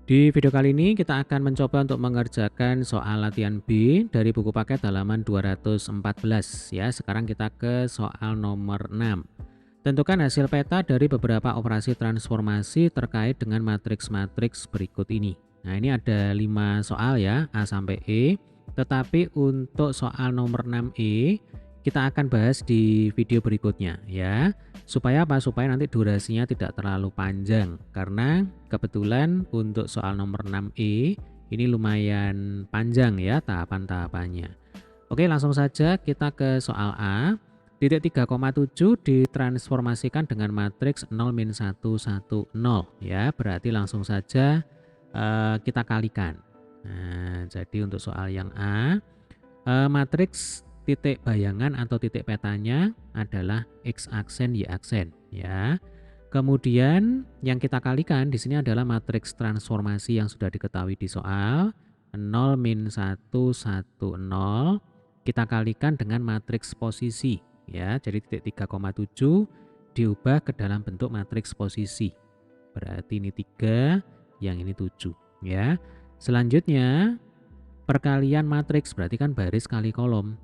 Di video kali ini kita akan mencoba untuk mengerjakan soal latihan B dari buku paket halaman 214 ya. Sekarang kita ke soal nomor 6. Tentukan hasil peta dari beberapa operasi transformasi terkait dengan matriks-matriks berikut ini. Nah, ini ada 5 soal ya, A sampai E. Tetapi untuk soal nomor 6E kita akan bahas di video berikutnya ya. Supaya apa? Supaya nanti durasinya tidak terlalu panjang. Karena kebetulan untuk soal nomor 6E ini lumayan panjang ya tahapan-tahapannya. Oke, langsung saja kita ke soal A. Titik 3,7 ditransformasikan dengan matriks 0 min 1 1 0 ya. Berarti langsung saja kita kalikan. Nah, jadi untuk soal yang A, matriks titik bayangan atau titik petanya adalah X aksen Y aksen ya. Kemudian yang kita kalikan di sini adalah matriks transformasi yang sudah diketahui di soal 0 min 1 1 0 kita kalikan dengan matriks posisi ya. Jadi titik 3,7 diubah ke dalam bentuk matriks posisi. Berarti ini 3, yang ini 7 ya. Selanjutnya perkalian matriks berarti kan baris kali kolom.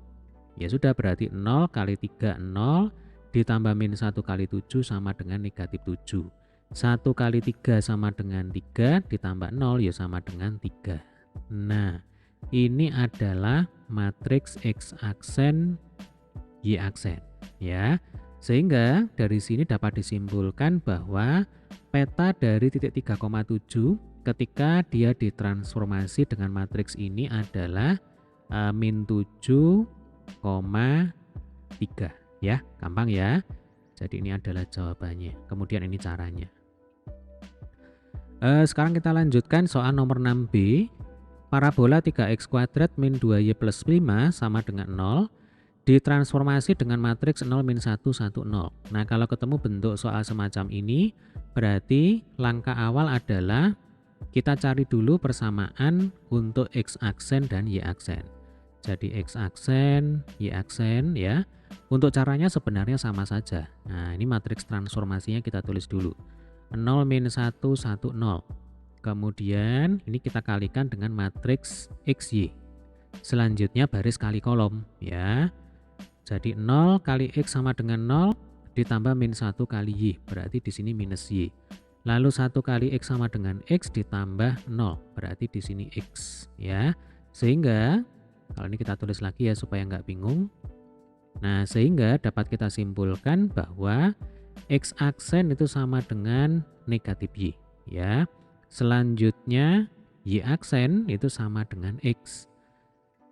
Ya sudah, berarti 0 kali 3 0 ditambah min 1 kali 7 sama dengan negatif 7. 1 kali 3 sama dengan 3 ditambah 0 ya sama dengan 3. Nah, ini adalah matriks X aksen Y aksen ya. Sehingga dari sini dapat disimpulkan bahwa peta dari titik 3,7 ketika dia ditransformasi dengan matriks ini adalah min 7,3 ya. Gampang ya. Jadi ini adalah jawabannya. Kemudian ini caranya. Sekarang kita lanjutkan soal nomor 6B. Parabola 3x kuadrat min 2y plus 5 sama dengan 0 ditransformasi dengan matriks 0 min 1 1 0. Nah, kalau ketemu bentuk soal semacam ini, berarti langkah awal adalah kita cari dulu persamaan untuk X aksen dan Y aksen. Jadi X aksen, Y aksen ya. Untuk caranya sebenarnya sama saja. Nah, ini matriks transformasinya kita tulis dulu. 0 min 1 1 0. Kemudian ini kita kalikan dengan matriks XY. Selanjutnya baris kali kolom ya. Jadi 0 kali X sama dengan 0 ditambah min 1 kali Y. Berarti di sini minus Y. Lalu 1 kali X sama dengan X ditambah 0. Berarti di sini X ya. Sehingga kalau ini kita tulis lagi ya supaya nggak bingung. Nah, sehingga dapat kita simpulkan bahwa X aksen itu sama dengan negatif Y ya. Selanjutnya Y aksen itu sama dengan X.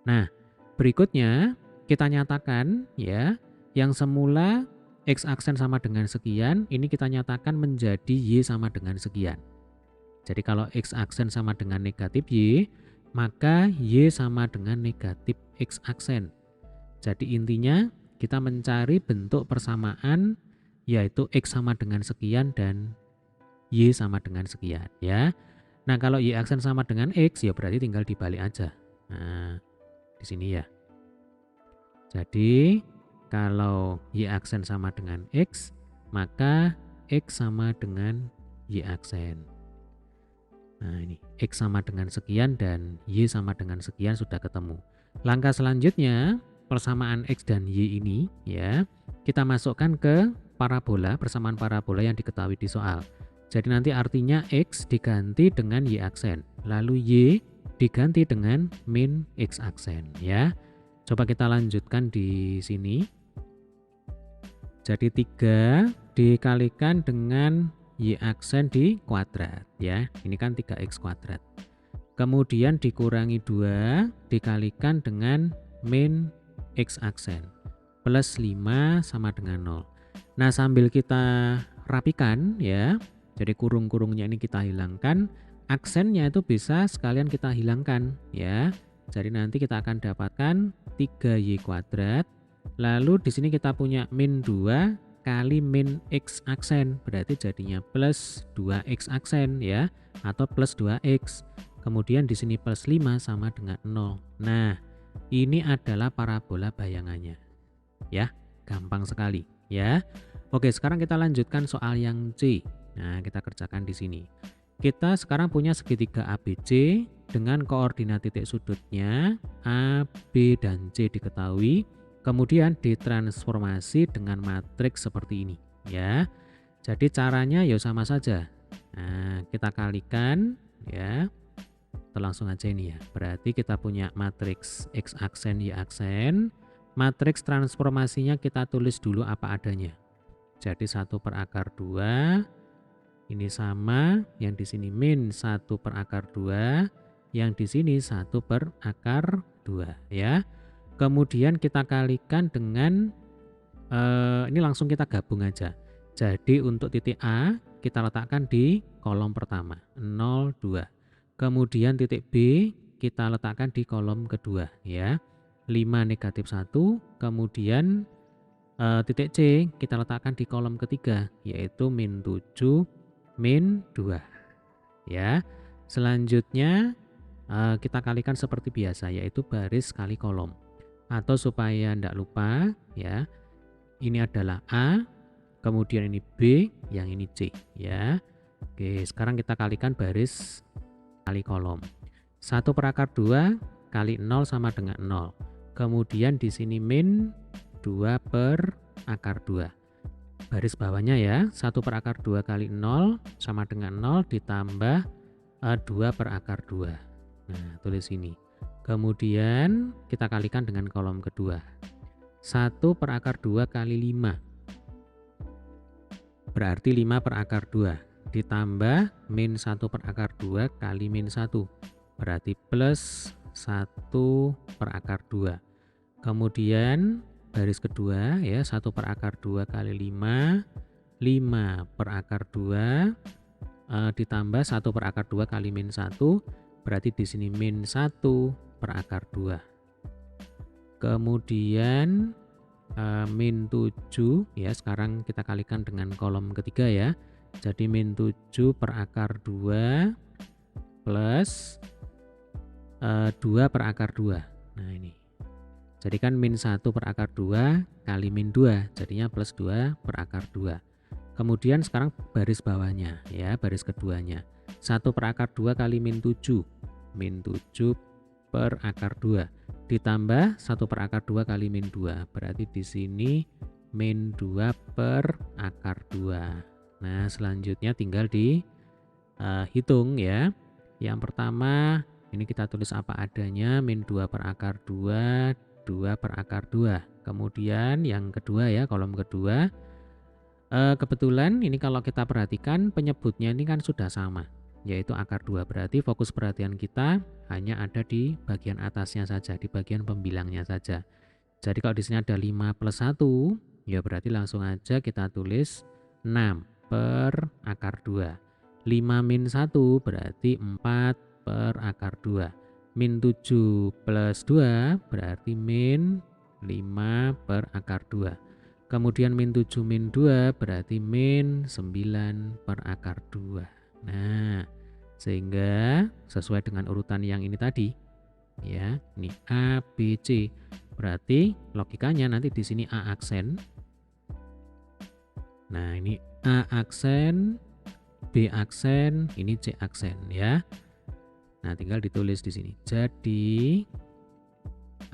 Nah, berikutnya kita nyatakan ya, yang semula X aksen sama dengan sekian, ini kita nyatakan menjadi Y sama dengan sekian. Jadi kalau X aksen sama dengan negatif Y, maka Y sama dengan negatif X aksen. Jadi intinya kita mencari bentuk persamaan yaitu X sama dengan sekian dan Y sama dengan sekian ya. Nah, kalau Y aksen sama dengan X ya berarti tinggal dibalik aja. Nah, di sini ya. Jadi kalau Y aksen sama dengan X, maka X sama dengan Y aksen. Nah, ini X sama dengan sekian dan Y sama dengan sekian sudah ketemu. Langkah selanjutnya, persamaan X dan Y ini ya, kita masukkan ke parabola, persamaan parabola yang diketahui di soal. Jadi nanti artinya X diganti dengan Y aksen, lalu Y diganti dengan min X aksen ya. Coba kita lanjutkan di sini. Jadi 3 dikalikan dengan Y aksen di kuadrat ya. Ini kan 3x kuadrat. Kemudian dikurangi 2 dikalikan dengan min X aksen. Plus 5 sama dengan 0. Nah, sambil kita rapikan ya. Jadi kurung-kurungnya ini kita hilangkan. Aksennya itu bisa sekalian kita hilangkan ya. Jadi nanti kita akan dapatkan 3y kuadrat. Lalu di sini kita punya min 2 kali min X aksen. Berarti jadinya plus 2X aksen ya. Atau plus 2X. Kemudian di sini plus 5 sama dengan 0. Nah, ini adalah parabola bayangannya. Ya, gampang sekali ya. Oke, sekarang kita lanjutkan soal yang C. Nah, kita kerjakan di sini. Kita sekarang punya segitiga ABC dengan koordinat titik sudutnya A, B, dan C diketahui, kemudian ditransformasi dengan matriks seperti ini ya. Jadi caranya ya sama saja. Nah, kita kalikan ya. Kita langsung aja ini ya. Berarti kita punya matriks X aksen Y aksen. Matriks transformasinya kita tulis dulu apa adanya. Jadi 1/2, ini sama, yang di sini min 1/2, yang di sini 1/2 ya. Kemudian kita kalikan dengan ini langsung kita gabung aja. Jadi untuk titik A kita letakkan di kolom pertama 0, 2. Kemudian titik B kita letakkan di kolom kedua ya. 5, -1. Kemudian titik C kita letakkan di kolom ketiga yaitu -7, -2 ya. Selanjutnya kita kalikan seperti biasa yaitu baris kali kolom. Atau supaya tidak lupa ya, ini adalah A, kemudian ini B, yang ini C ya. Oke, sekarang kita kalikan baris kali kolom. 1/2 kali 0 sama dengan 0. Kemudian di sini min 2/2. Baris bawahnya ya, 1/2 kali 0 sama dengan 0 ditambah 2/2. Nah, tulis ini. Kemudian kita kalikan dengan kolom kedua. 1/2 kali 5. Berarti 5/2 ditambah min 1/2 kali min 1. Berarti plus 1/2. Kemudian baris kedua ya, 1/2 kali 5, 5/2 ditambah 1/2 kali min 1, berarti di sini min 1/2. Kemudian min 7 ya, sekarang kita kalikan dengan kolom ketiga ya. Jadi min 7/2 plus 2/2. Nah ini. Jadi kan min 1/2 kali min 2, jadinya plus 2/2. Kemudian sekarang baris bawahnya ya, baris keduanya. 1/2 kali min 7, min 7/2 ditambah 1/2 kali min 2, berarti di sini min 2/2. Nah, selanjutnya tinggal dihitung ya. Yang pertama ini kita tulis apa adanya, min 2/2, 2/2. Kemudian yang kedua ya, kolom kedua. Kebetulan ini kalau kita perhatikan penyebutnya ini kan sudah sama, yaitu akar 2. Berarti fokus perhatian kita hanya ada di bagian atasnya saja, di bagian pembilangnya saja. Jadi kalau di sini ada 5 plus 1, ya berarti langsung aja kita tulis 6/2. 5 min 1 berarti 4/2. Min 7 plus 2 berarti min 5/2. Kemudian min 7 min 2 berarti min 9/2. Nah, sehingga sesuai dengan urutan yang ini tadi ya, ini A, B, C. Berarti logikanya nanti di sini A aksen. Nah, ini A aksen, B aksen, ini C aksen ya. Nah, tinggal ditulis di sini. Jadi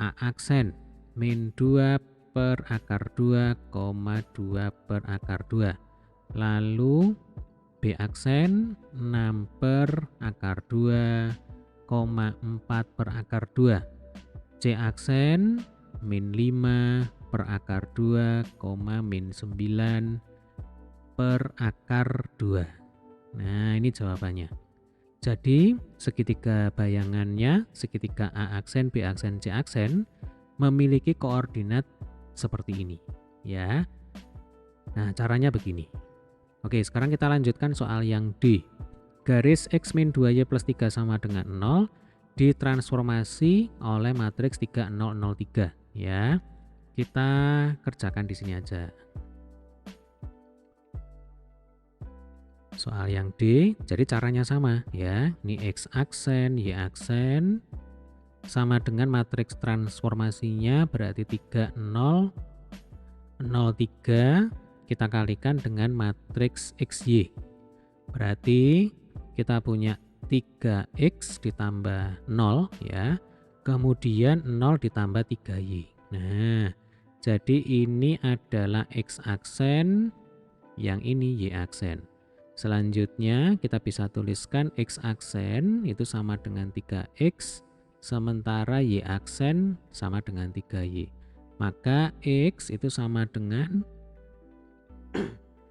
A aksen min 2/2, 2/2. Lalu B aksen 6/2, 4/2. C aksen min 5/2, min 9/2. Nah, ini jawabannya. Jadi segitiga bayangannya, segitiga A aksen, B aksen, C aksen memiliki koordinat seperti ini ya. Nah, caranya begini. Oke, sekarang kita lanjutkan soal yang D. Garis X min 2Y plus 3 sama dengan 0 ditransformasi oleh matriks 3, 0, 0, 3 ya. Kita kerjakan di sini aja. Soal yang D, jadi caranya sama ya. Ini X aksen, Y aksen sama dengan matriks transformasinya berarti 3, 0, 0, 3. Kita kalikan dengan matriks XY. Berarti kita punya 3x ditambah 0 ya. Kemudian 0 ditambah 3y. Nah, jadi ini adalah x aksen, yang ini y aksen. Selanjutnya kita bisa tuliskan x aksen itu sama dengan 3x, sementara y aksen sama dengan 3y. Maka x itu sama dengan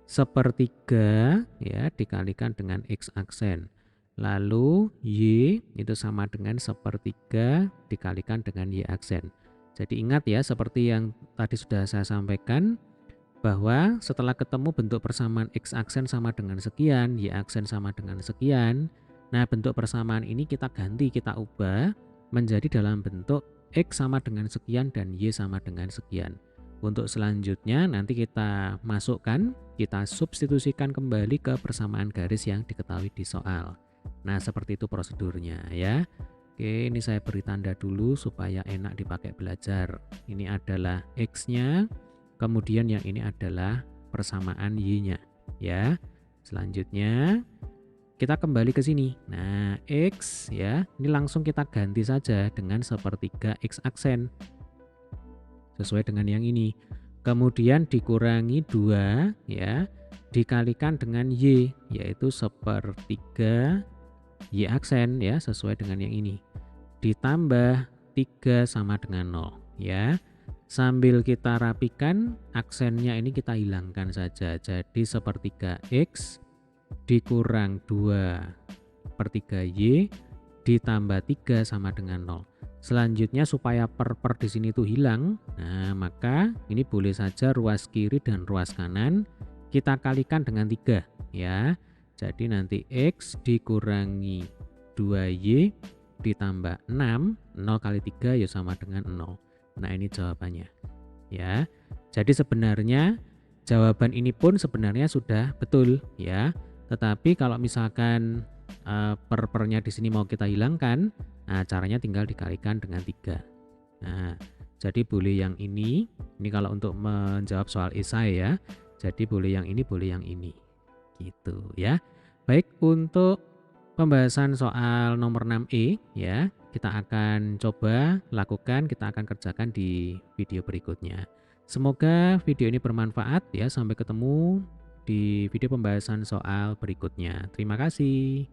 sepertiga ya dikalikan dengan x aksen. Lalu y itu sama dengan sepertiga dikalikan dengan y aksen. Jadi ingat ya, seperti yang tadi sudah saya sampaikan, bahwa setelah ketemu bentuk persamaan x aksen sama dengan sekian, y aksen sama dengan sekian, nah bentuk persamaan ini kita ganti, kita ubah menjadi dalam bentuk x sama dengan sekian dan y sama dengan sekian. Untuk selanjutnya nanti kita masukkan, kita substitusikan kembali ke persamaan garis yang diketahui di soal. Nah, seperti itu prosedurnya ya. Oke, ini saya beri tanda dulu supaya enak dipakai belajar. Ini adalah x-nya, kemudian yang ini adalah persamaan y-nya ya. Selanjutnya kita kembali ke sini. Nah, x ya, ini langsung kita ganti saja dengan sepertiga x aksen. Sesuai dengan yang ini. Kemudian dikurangi 2 ya, dikalikan dengan y, yaitu sepertiga y aksen ya, sesuai dengan yang ini. Ditambah 3 sama dengan 0 ya. Sambil kita rapikan, aksennya ini kita hilangkan saja. Jadi sepertiga x dikurang 2/3 y ditambah 3 sama dengan 0. Selanjutnya supaya per di sini itu hilang, nah maka ini boleh saja ruas kiri dan ruas kanan kita kalikan dengan 3 ya. Jadi nanti x dikurangi 2y ditambah 6, 0 kali 3 ya sama dengan 0. Nah ini jawabannya ya. Jadi sebenarnya jawaban ini pun sebenarnya sudah betul ya. Tetapi kalau misalkan per-pernya di sini mau kita hilangkan, nah caranya tinggal dikalikan dengan 3. Nah, jadi boleh yang ini kalau untuk menjawab soal esai ya. Jadi boleh yang ini, boleh yang ini. Gitu ya. Baik, untuk pembahasan soal nomor 6E ya, kita akan coba lakukan, kita akan kerjakan di video berikutnya. Semoga video ini bermanfaat ya. Sampai ketemu di video pembahasan soal berikutnya. Terima kasih.